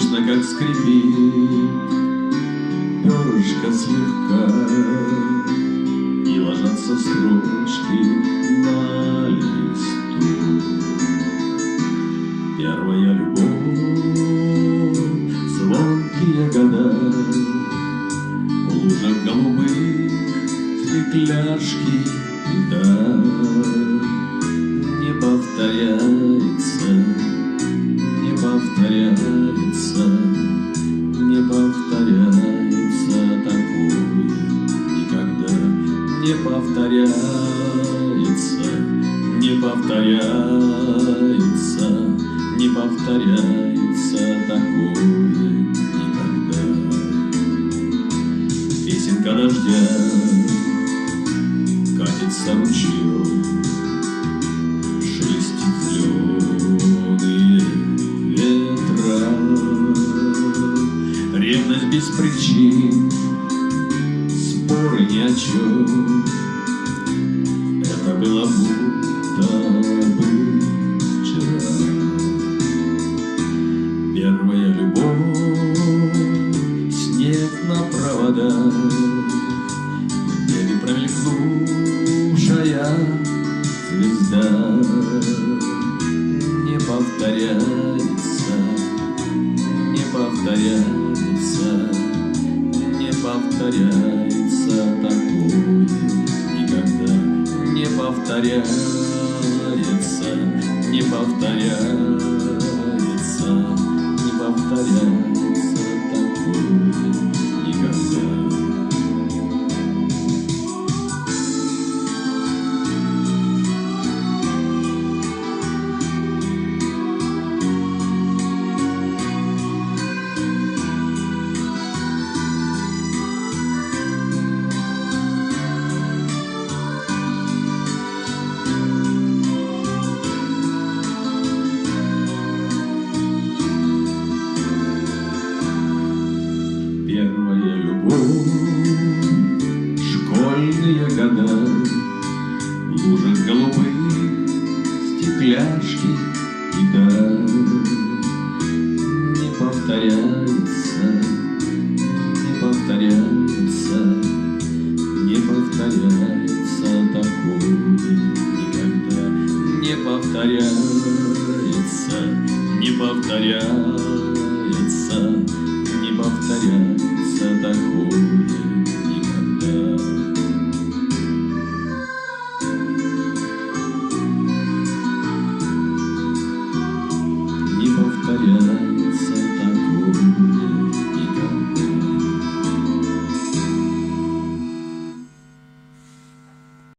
Слышно, как скрипит перышко слегка, и ложатся строчки на листу. Первая любовь, звонкие года, в лужах голубых стекляшки льда. Не повторяется, не повторяется, не повторяется такое никогда. Не повторяется, не повторяется, не повторяется такое никогда. Песенка дождя катится ручьем, шелестит зеленые ветра. Ревность без причин, споры ни о чем. Это было будто бы вчера. Первая любовь, снег на проводах, в небе промелькнувшая звезда. Не повторяется, не повторяется, не повторяется такое никогда. Не повторяется, не повторяется, не повторяется такое никогда. Первая любовь, школьные года, в лужах голубых стекляшки льда. Не повторяется, не повторяется, не повторяется такое никогда. Не повторяется, не повторяется, не повторяется такое